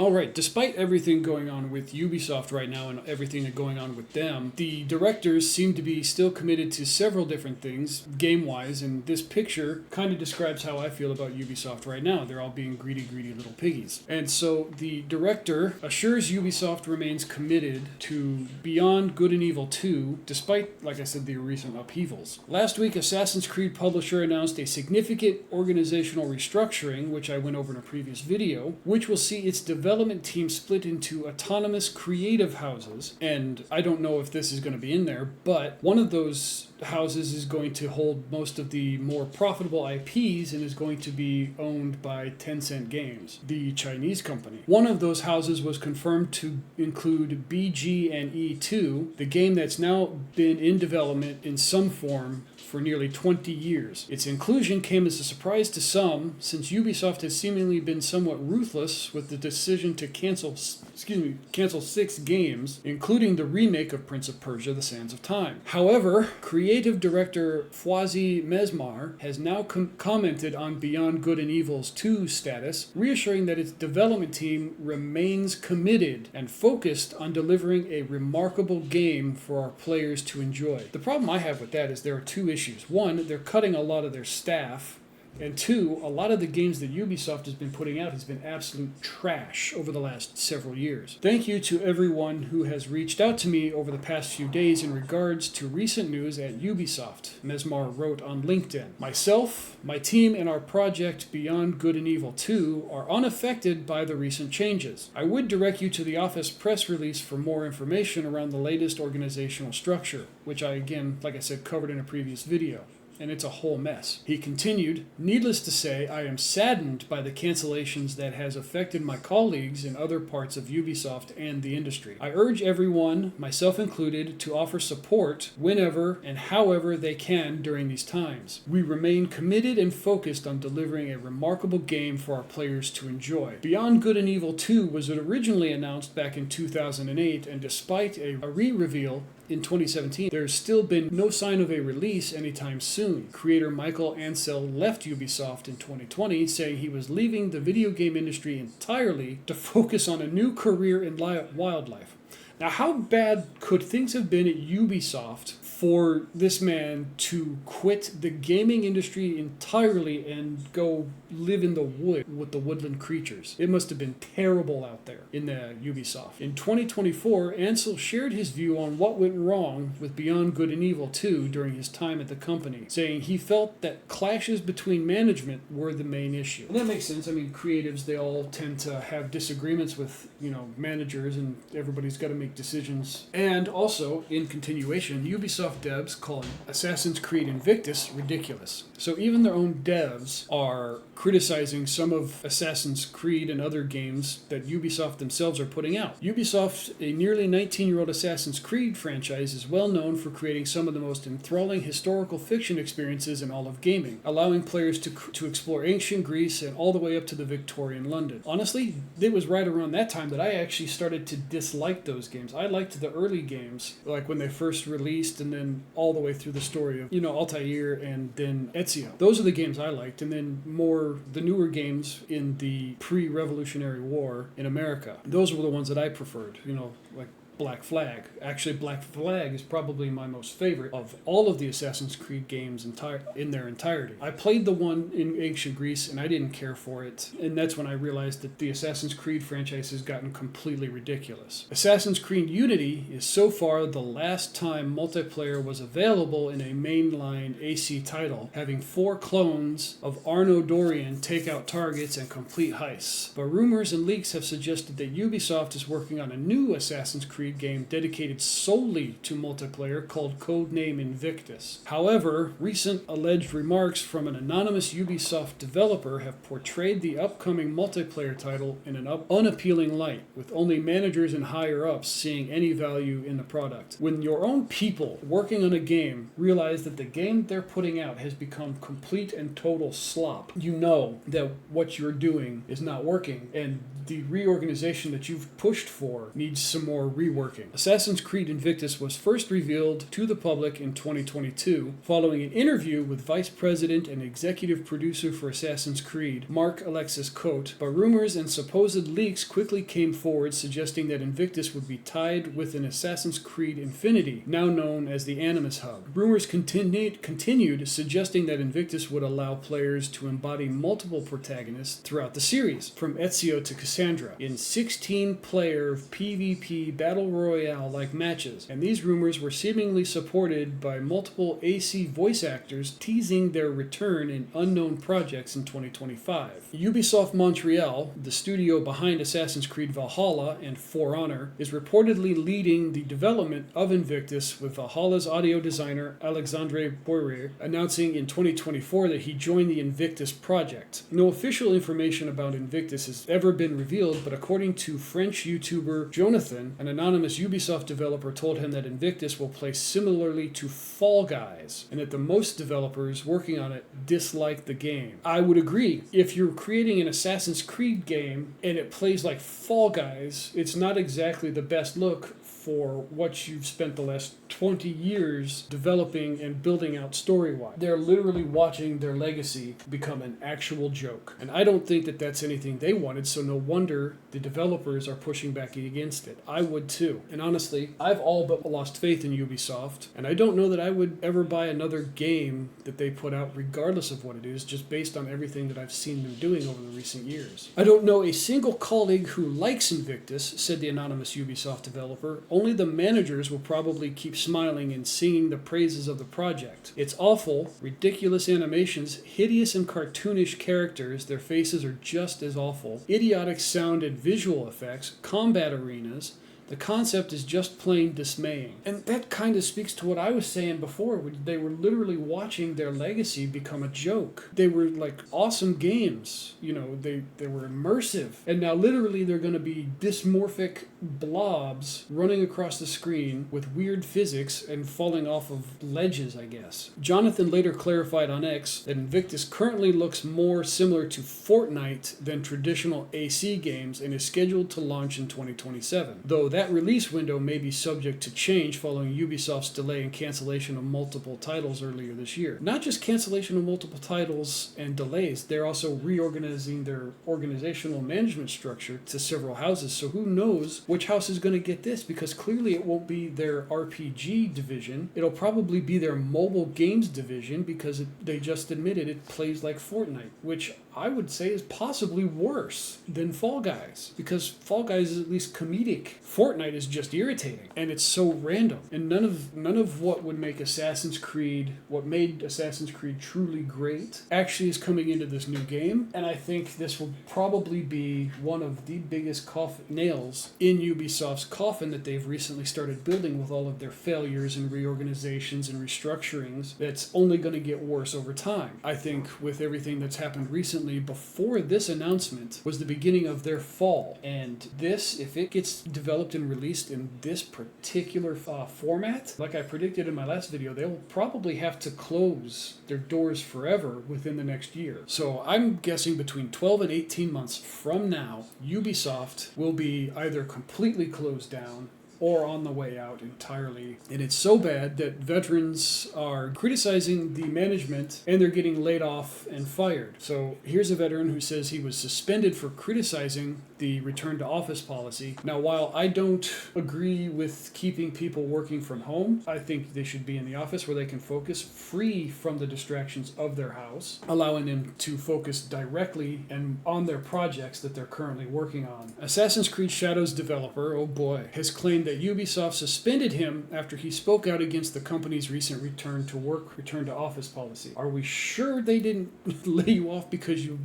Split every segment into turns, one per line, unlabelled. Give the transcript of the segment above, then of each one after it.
Alright, despite everything going on with Ubisoft right now and everything going on with them, the directors seem to be still committed to several different things, game-wise, and this picture kind of describes how I feel about Ubisoft right now. They're all being greedy, greedy little piggies. And so the director assures Ubisoft remains committed to Beyond Good and Evil 2, despite, like I said, the recent upheavals. Last week, Assassin's Creed publisher announced a significant organizational restructuring, which I went over in a previous video, which will see its development team split into autonomous creative houses. And I don't know if this is going to be in there, but one of those houses is going to hold most of the more profitable IPs and is going to be owned by Tencent Games, the Chinese company. One of those houses was confirmed to include BG&E2, the game that's now been in development in some form for nearly 20 years. Its inclusion came as a surprise to some, since Ubisoft has seemingly been somewhat ruthless with the decision to cancel 6 games, including the remake of Prince of Persia: The Sands of Time. However, creative director Fawzi Mesmar has now commented on Beyond Good and Evil's 2 status, reassuring that its development team remains committed and focused on delivering a remarkable game for our players to enjoy. The problem I have with that is there are 2 issues. One, they're cutting a lot of their staff. And 2, a lot of the games that Ubisoft has been putting out has been absolute trash over the last several years. Thank you to everyone who has reached out to me over the past few days in regards to recent news at Ubisoft, Mesmar wrote on LinkedIn. Myself, my team, and our project Beyond Good and Evil 2 are unaffected by the recent changes. I would direct you to the office press release for more information around the latest organizational structure, which I, again, like I said, covered in a previous video. And it's a whole mess. He continued, needless to say, I am saddened by the cancellations that has affected my colleagues in other parts of Ubisoft and the industry. I urge everyone, myself included, to offer support whenever and however they can during these times. We remain committed and focused on delivering a remarkable game for our players to enjoy. Beyond Good and Evil 2 was originally announced back in 2008, and despite a re-reveal in 2017, there's still been no sign of a release anytime soon. Creator Michael Ansel left Ubisoft in 2020, saying he was leaving the video game industry entirely to focus on a new career in wildlife. Now, how bad could things have been at Ubisoft for this man to quit the gaming industry entirely and go live in the wood with the woodland creatures? It must have been terrible out there in the Ubisoft. In 2024, Ansel shared his view on what went wrong with Beyond Good and Evil 2 during his time at the company, saying he felt that clashes between management were the main issue. And that makes sense. I mean, creatives, they all tend to have disagreements with, managers, and everybody's got to make decisions. And also, in continuation, Ubisoft devs call Assassin's Creed Invictus ridiculous. So even their own devs are criticizing some of Assassin's Creed and other games that Ubisoft themselves are putting out. Ubisoft, a nearly 19-year-old Assassin's Creed franchise, is well known for creating some of the most enthralling historical fiction experiences in all of gaming, allowing players to explore ancient Greece and all the way up to the Victorian London. Honestly, it was right around that time that I actually started to dislike those games. I liked the early games, like when they first released, and then all the way through the story of, Altair and then Ezio. Those are the games I liked, and then the newer games in the pre-Revolutionary War in America. Those were the ones that I preferred, like Black Flag. Actually, Black Flag is probably my most favorite of all of the Assassin's Creed games in their entirety. I played the one in ancient Greece, and I didn't care for it, and that's when I realized that the Assassin's Creed franchise has gotten completely ridiculous. Assassin's Creed Unity is so far the last time multiplayer was available in a mainline AC title, having 4 clones of Arno Dorian take out targets and complete heists. But rumors and leaks have suggested that Ubisoft is working on a new Assassin's Creed game dedicated solely to multiplayer called Codename Invictus. However, recent alleged remarks from an anonymous Ubisoft developer have portrayed the upcoming multiplayer title in an unappealing light, with only managers and higher-ups seeing any value in the product. When your own people working on a game realize that the game they're putting out has become complete and total slop, you know that what you're doing is not working, and the reorganization that you've pushed for needs some more reworking. Assassin's Creed Invictus was first revealed to the public in 2022 following an interview with Vice President and Executive Producer for Assassin's Creed, Mark Alexis Cote, but rumors and supposed leaks quickly came forward suggesting that Invictus would be tied with an Assassin's Creed Infinity, now known as the Animus Hub. Rumors continued suggesting that Invictus would allow players to embody multiple protagonists throughout the series, from Ezio to Cassandra, in 16-player PvP Battle Royale-like matches, and these rumors were seemingly supported by multiple AC voice actors teasing their return in unknown projects in 2025. Ubisoft Montreal, the studio behind Assassin's Creed Valhalla and For Honor, is reportedly leading the development of Invictus, with Valhalla's audio designer Alexandre Boyer announcing in 2024 that he joined the Invictus project. No official information about Invictus has ever been revealed, but according to French YouTuber Jonathan, an anonymous Ubisoft developer told him that Invictus will play similarly to Fall Guys, and that the most developers working on it dislike the game. I would agree. If you're creating an Assassin's Creed game and it plays like Fall Guys, it's not exactly the best look for what you've spent the last 20 years developing and building out story-wise. They're literally watching their legacy become an actual joke. And I don't think that that's anything they wanted, so no wonder the developers are pushing back against it. I would too. And honestly, I've all but lost faith in Ubisoft, and I don't know that I would ever buy another game that they put out regardless of what it is, just based on everything that I've seen them doing over the recent years. I don't know a single colleague who likes Invictus, said the anonymous Ubisoft developer. Only the managers will probably keep smiling and singing the praises of the project. It's awful, ridiculous animations, hideous and cartoonish characters, their faces are just as awful, idiotic sound and visual effects, combat arenas. The concept is just plain dismaying. And that kind of speaks to what I was saying before, when they were literally watching their legacy become a joke. They were like awesome games, you know, they were immersive. And now literally they're going to be dysmorphic blobs running across the screen with weird physics and falling off of ledges, I guess. Jonathan later clarified on X that Invictus currently looks more similar to Fortnite than traditional AC games and is scheduled to launch in 2027, though that release window may be subject to change following Ubisoft's delay and cancellation of multiple titles earlier this year. Not just cancellation of multiple titles and delays, they're also reorganizing their organizational management structure to several houses, so who knows which house is going to get this, because clearly it won't be their RPG division. It'll probably be their mobile games division, because they just admitted it plays like Fortnite, which I would say is possibly worse than Fall Guys, because Fall Guys is at least comedic. Fortnite is just irritating, and it's so random. And none of what would make Assassin's Creed, what made Assassin's Creed truly great, actually is coming into this new game. And I think this will probably be one of the biggest nails in Ubisoft's coffin that they've recently started building with all of their failures and reorganizations and restructurings. That's only going to get worse over time. I think with everything that's happened recently, before this announcement was the beginning of their fall. And this, if it gets developed and released in this particular format, like I predicted in my last video, they will probably have to close their doors forever within the next year. So I'm guessing between 12 and 18 months from now, Ubisoft will be either completely closed down or on the way out entirely. And it's so bad that veterans are criticizing the management and they're getting laid off and fired. So here's a veteran who says he was suspended for criticizing the return to office policy. Now, while I don't agree with keeping people working from home, I think they should be in the office where they can focus, free from the distractions of their house, allowing them to focus directly and on their projects that they're currently working on. Assassin's Creed Shadows developer, oh boy, has claimed that Ubisoft suspended him after he spoke out against the company's recent return to office policy. Are we sure they didn't lay you off because you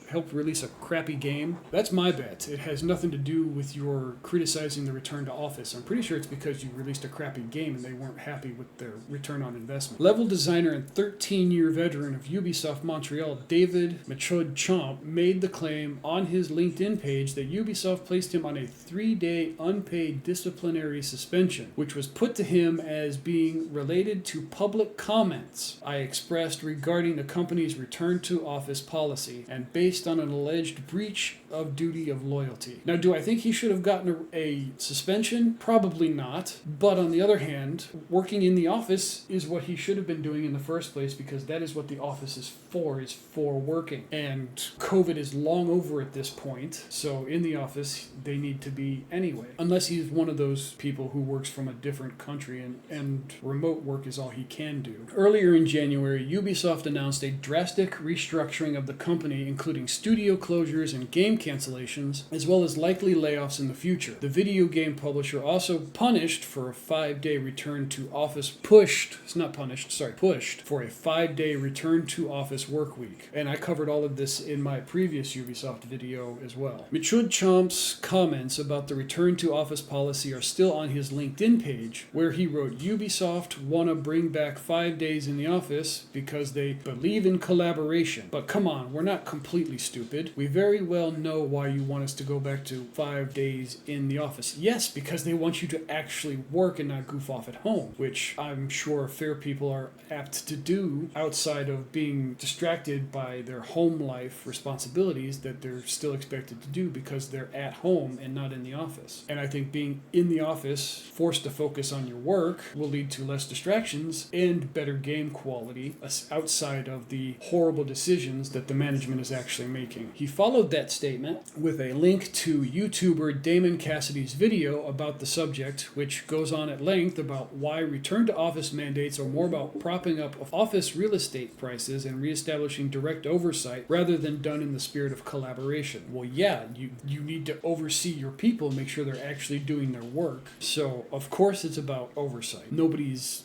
helped release a crappy game? That's my bet. It has nothing to do with your criticizing the return to office. I'm pretty sure it's because you released a crappy game and they weren't happy with their return on investment. Level designer and 13-year veteran of Ubisoft Montreal, David Machod-Chomp, made the claim on his LinkedIn page that Ubisoft placed him on a 3-day unpaid discipline disciplinary suspension, which was put to him as being related to public comments I expressed regarding the company's return to office policy and based on an alleged breach of duty of loyalty. Now, do I think he should have gotten a suspension? Probably not. But on the other hand, working in the office is what he should have been doing in the first place, because that is what the office is for working. And COVID is long over at this point, so in the office they need to be anyway. Unless he's one of those people who works from a different country and remote work is all he can do. Earlier in January, Ubisoft announced a drastic restructuring of the company, including studio closures and game cancellations, as well as likely layoffs in the future. The video game publisher also pushed for a 5-day return to office work week. And I covered all of this in my previous Ubisoft video as well. Michud Chomp's comments about the return to office policy are still on his LinkedIn page, where he wrote, Ubisoft want to bring back 5 days in the office because they believe in collaboration. But come on, we're not completely stupid. We very well know why you want us to go back to 5 days in the office. Yes, because they want you to actually work and not goof off at home, which I'm sure fair people are apt to do outside of being distracted by their home life responsibilities that they're still expected to do because they're at home and not in the office. And I think being in the office, forced to focus on your work, will lead to less distractions and better game quality outside of the horrible decisions that the management is actually making. He followed that statement with a link to YouTuber Damon Cassidy's video about the subject, which goes on at length about why return to office mandates are more about propping up office real estate prices and reestablishing direct oversight rather than done in the spirit of collaboration. Well, yeah, you need to oversee your people, make sure they're actually doing their work. So, of course, it's about oversight. Nobody's,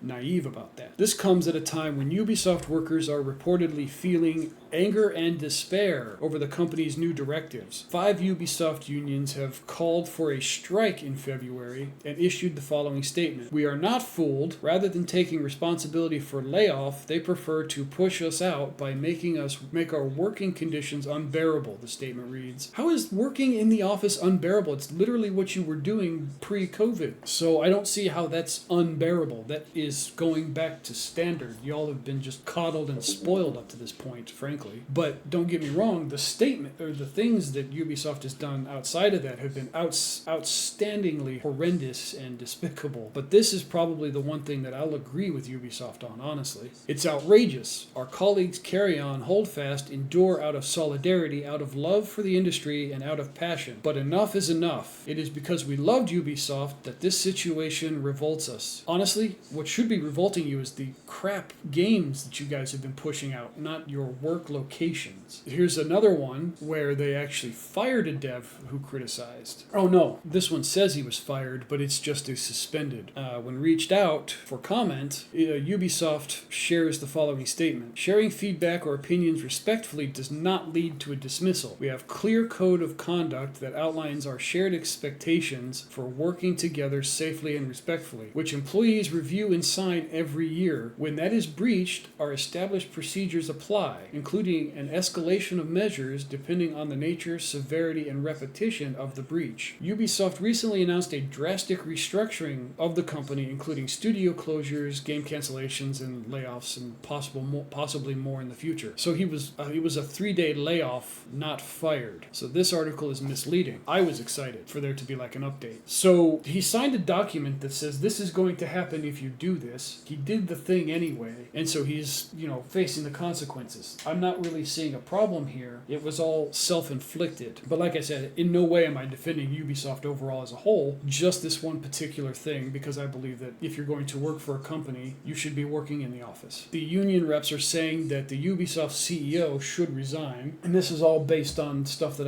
naive about that. This comes at a time when Ubisoft workers are reportedly feeling anger and despair over the company's new directives. 5 Ubisoft unions have called for a strike in February and issued the following statement. We are not fooled. Rather than taking responsibility for layoff, they prefer to push us out by making our working conditions unbearable, the statement reads. How is working in the office unbearable? It's literally what you were doing pre-COVID. So I don't see how that's unbearable. That is going back to standard. Y'all have been just coddled and spoiled up to this point, frankly. But don't get me wrong, the statement or the things that Ubisoft has done outside of that have been outstandingly horrendous and despicable. But this is probably the one thing that I'll agree with Ubisoft on, honestly. It's outrageous. Our colleagues carry on, hold fast, endure out of solidarity, out of love for the industry, and out of passion. But enough is enough. It is because we loved Ubisoft that this situation revolts us. Honestly, what should be revolting you is the crap games that you guys have been pushing out, not your work locations. Here's another one where they actually fired a dev who criticized. Oh no, this one says he was fired, but it's just a suspended. When reached out for comment, Ubisoft shares the following statement. Sharing feedback or opinions respectfully does not lead to a dismissal. We have clear code of conduct that outlines our shared expectations for working together safely and respectfully, which employees review and sign every year. When that is breached, our established procedures apply, including an escalation of measures depending on the nature, severity, and repetition of the breach. Ubisoft recently announced a drastic restructuring of the company, including studio closures, game cancellations, and layoffs, and possibly more in the future. So he was a 3-day layoff, not fired. So this article is misleading. I was excited for there to be like an update. So he signed a document that says this is going to happen if you do this. He did the thing anyway, and so he's, facing the consequences. I'm not really seeing a problem here. It was all self-inflicted. But like I said, in no way am I defending Ubisoft overall as a whole, just this one particular thing, because I believe that if you're going to work for a company, you should be working in the office. The union reps are saying that the Ubisoft CEO should resign, and this is all based on stuff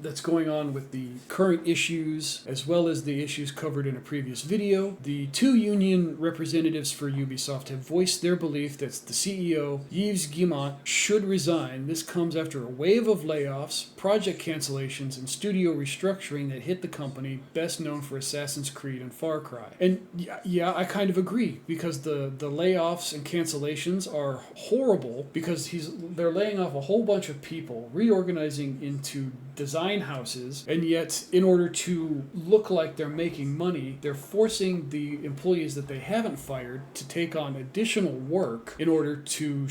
that's going on with the current issues, as well as the issues covered in a previous video. The 2 union representatives for Ubisoft have voiced their belief that the CEO, Yves Guillemot, should resign. This comes after a wave of layoffs, project cancellations, and studio restructuring that hit the company, best known for Assassin's Creed and Far Cry. And yeah, I kind of agree, because the layoffs and cancellations are horrible, because they're laying off a whole bunch of people, reorganizing into design houses, and yet in order to look like they're making money, they're forcing the employees that they haven't fired to take on additional work in order to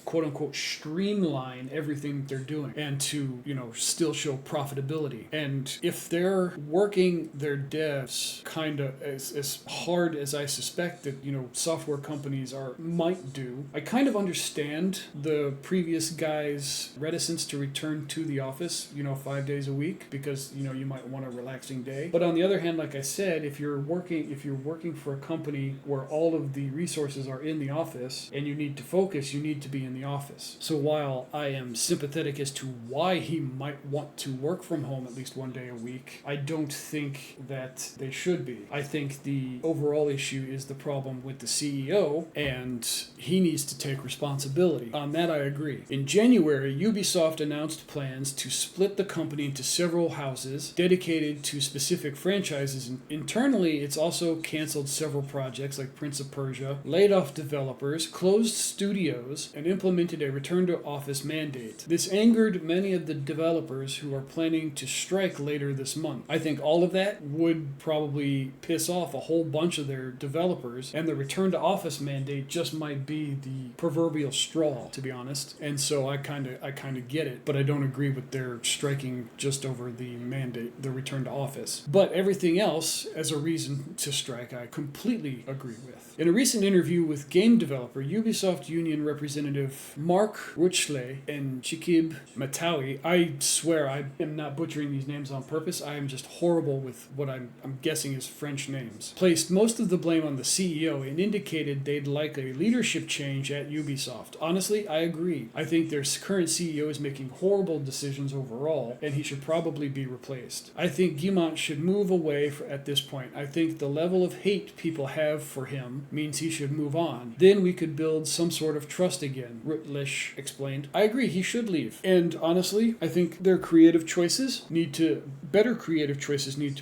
quote unquote streamline everything they're doing and to, still show profitability. And if they're working their devs kind of as hard as I suspect that, software companies might do, I kind of understand the previous guy's reticence to return to the office, 5 days a week, because, you might want a relaxing day. But on the other hand, like I said, if you're working for a company where all of the resources are in the office and you need to focus, you need to be in the office. So while I am sympathetic as to why he might want to work from home at least one day a week, I don't think that they should be. I think the overall issue is the problem with the CEO, and he needs to take responsibility. On that, I agree. In January, Ubisoft announced plans to split the company into several houses dedicated to specific franchises. And internally, it's also canceled several projects like Prince of Persia, laid off developers, closed studios, and implemented a return-to-office mandate. This angered many of the developers who are planning to strike later this month. I think all of that would probably piss off a whole bunch of their developers, and the return-to-office mandate just might be the proverbial straw, to be honest. And so I kind of get it, but I don't agree with their striking just over the mandate, the return to office. But everything else as a reason to strike, I completely agree with. In a recent interview with game developer Ubisoft Union representative Mark Ruchle and Chikib Matawi, I swear I am not butchering these names on purpose, I am just horrible with what I'm guessing is French names, placed most of the blame on the CEO and indicated they'd like a leadership change at Ubisoft. Honestly, I agree. I think their current CEO is making horrible decisions overall, and he should probably be replaced. I think Guillemot should move away at this point. I think the level of hate people have for him means he should move on. Then we could build some sort of trust again, Rutlish explained. I agree, he should leave. And honestly, I think better creative choices need to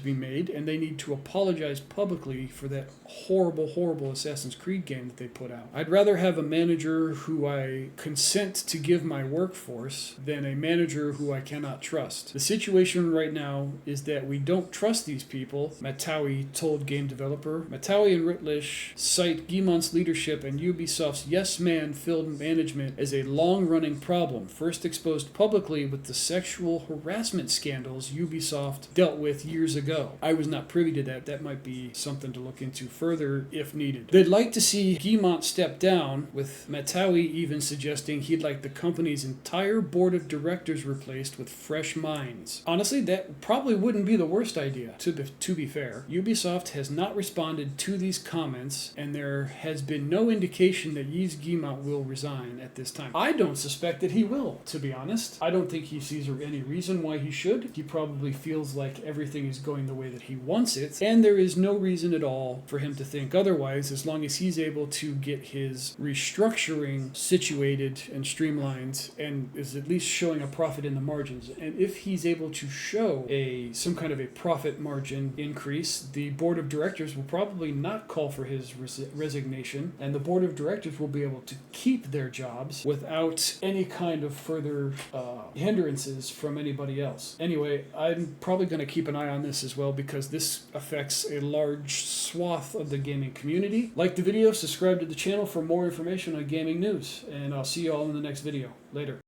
be made, and they need to apologize publicly for that horrible Assassin's Creed game that they put out. I'd rather have a manager who I consent to give my workforce than a manager who I cannot trust. The situation right now is that we don't trust these people, Matawi told game developer. Matawi and Rutlish cite Guillemot's leadership and Ubisoft's yes-man-filled management as a long-running problem, first exposed publicly with the sexual harassment scandals Ubisoft dealt with years ago. I was not privy to that. That might be something to look into further if needed. They'd like to see Guillemot step down, with Matawi even suggesting he'd like the company's entire board of directors replaced with fresh minds. Honestly, that probably wouldn't be the worst idea, to be fair. Ubisoft has not responded to these comments, and there has been no indication that Yves Guillemot will resign at this time. I don't suspect that he will, to be honest. I don't think he sees any reason why he should. He probably feels like everything is going the way that he wants it, and there is no reason at all for him to think otherwise, as long as he's able to get his restructuring situated and streamlined and is at least showing a profit in the margins. And if he's able to show some kind of a profit margin increase, the board of directors will probably not call for his resignation, and the board of directors will be able to keep their jobs without any kind of further hindrances from anybody else. Anyway, I'm probably going to keep an eye on this as well, because this affects a large swath of the gaming community. Like the video, subscribe to the channel for more information on gaming news, and I'll see you all in the next video. Later.